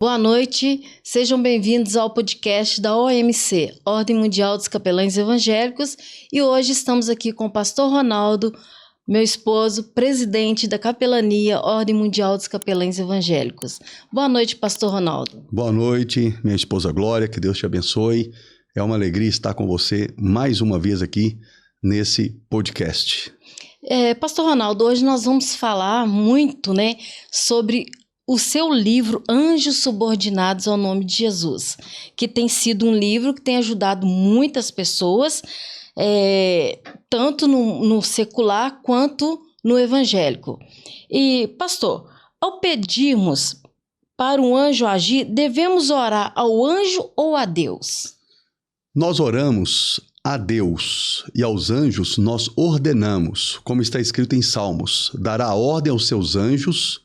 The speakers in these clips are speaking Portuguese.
Boa noite, sejam bem-vindos ao podcast da OMC, Ordem Mundial dos Capelães Evangélicos, e hoje estamos aqui com o pastor Ronaldo, meu esposo, presidente da Capelania Ordem Mundial dos Capelães Evangélicos. Boa noite, pastor Ronaldo. Boa noite, minha esposa Glória, que Deus te abençoe. É uma alegria estar com você mais uma vez aqui nesse podcast. Pastor Ronaldo, hoje nós vamos falar muito, sobre o seu livro Anjos Subordinados ao Nome de Jesus, que tem sido um livro que tem ajudado muitas pessoas, tanto no secular quanto no evangélico. E, pastor, ao pedirmos para um anjo agir, devemos orar ao anjo ou a Deus? Nós oramos a Deus e aos anjos nós ordenamos, como está escrito em Salmos, dará ordem aos seus anjos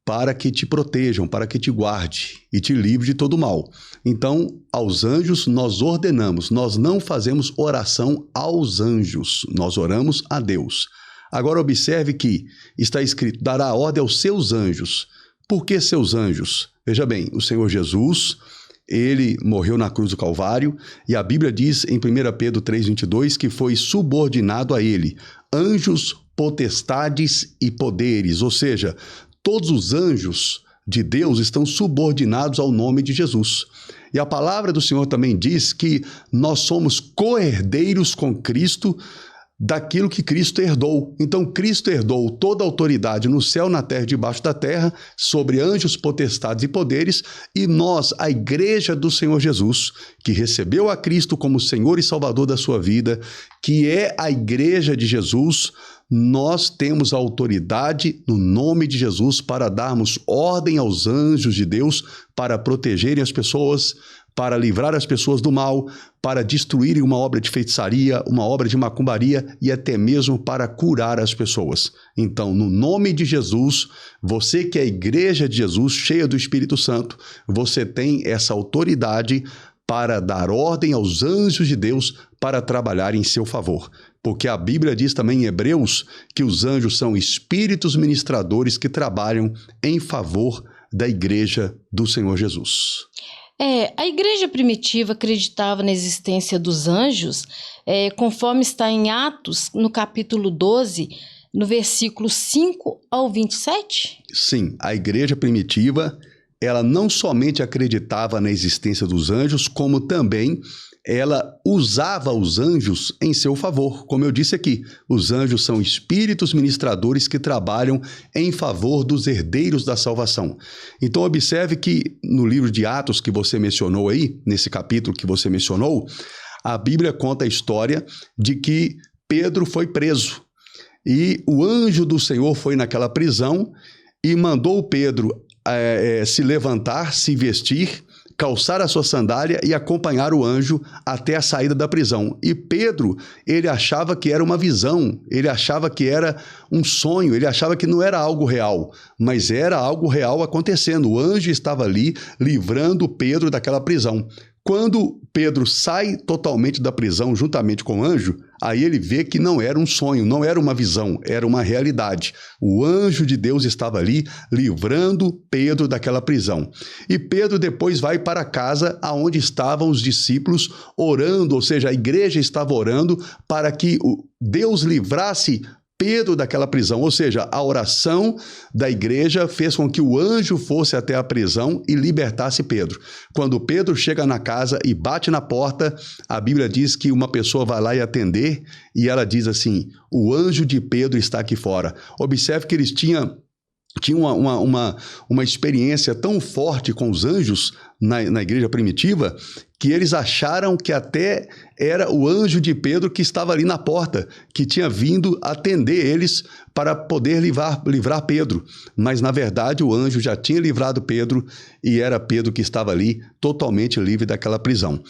para que te protejam, para que te guarde e te livre de todo mal. Então, aos anjos nós ordenamos, nós não fazemos oração aos anjos, nós oramos a Deus. Agora observe que está escrito, dará ordem aos seus anjos. Por que seus anjos? Veja bem, o Senhor Jesus, ele morreu na cruz do Calvário e a Bíblia diz em 1 Pedro 3,22 que foi subordinado a ele, anjos, potestades e poderes, ou seja, todos os anjos de Deus estão subordinados ao nome de Jesus. E a palavra do Senhor também diz que nós somos co-herdeiros com Cristo daquilo que Cristo herdou. Então, Cristo herdou toda a autoridade no céu, na terra e debaixo da terra, sobre anjos, potestades e poderes, e nós, a igreja do Senhor Jesus, que recebeu a Cristo como Senhor e Salvador da sua vida, que é a igreja de Jesus, nós temos a autoridade no nome de Jesus para darmos ordem aos anjos de Deus para protegerem as pessoas, para livrar as pessoas do mal, para destruírem uma obra de feitiçaria, uma obra de macumbaria e até mesmo para curar as pessoas. Então, no nome de Jesus, você que é a igreja de Jesus, cheia do Espírito Santo, você tem essa autoridade para dar ordem aos anjos de Deus para trabalhar em seu favor. Porque a Bíblia diz também em Hebreus que os anjos são espíritos ministradores que trabalham em favor da igreja do Senhor Jesus. A igreja primitiva acreditava na existência dos anjos, conforme está em Atos, no capítulo 12, no versículo 5 ao 27? Sim, a igreja primitiva, ela não somente acreditava na existência dos anjos, como também ela usava os anjos em seu favor. Como eu disse aqui, os anjos são espíritos ministradores que trabalham em favor dos herdeiros da salvação. Então observe que no livro de Atos que você mencionou aí, nesse capítulo que você mencionou, a Bíblia conta a história de que Pedro foi preso e o anjo do Senhor foi naquela prisão e mandou Pedro se levantar, se vestir, calçar a sua sandália e acompanhar o anjo até a saída da prisão. E Pedro, ele achava que era uma visão, ele achava que era um sonho, ele achava que não era algo real, mas era algo real acontecendo. O anjo estava ali livrando Pedro daquela prisão. Quando Pedro sai totalmente da prisão juntamente com o anjo, aí ele vê que não era um sonho, não era uma visão, era uma realidade. O anjo de Deus estava ali livrando Pedro daquela prisão. E Pedro depois vai para casa aonde estavam os discípulos orando, ou seja, a igreja estava orando para que Deus livrasse Pedro daquela prisão, ou seja, a oração da igreja fez com que o anjo fosse até a prisão e libertasse Pedro. Quando Pedro chega na casa e bate na porta, a Bíblia diz que uma pessoa vai lá e atender e ela diz assim, o anjo de Pedro está aqui fora. Observe que eles tinham uma experiência tão forte com os anjos na igreja primitiva que eles acharam que até era o anjo de Pedro que estava ali na porta, que tinha vindo atender eles para poder livrar Pedro. Mas, na verdade, o anjo já tinha livrado Pedro e era Pedro que estava ali totalmente livre daquela prisão.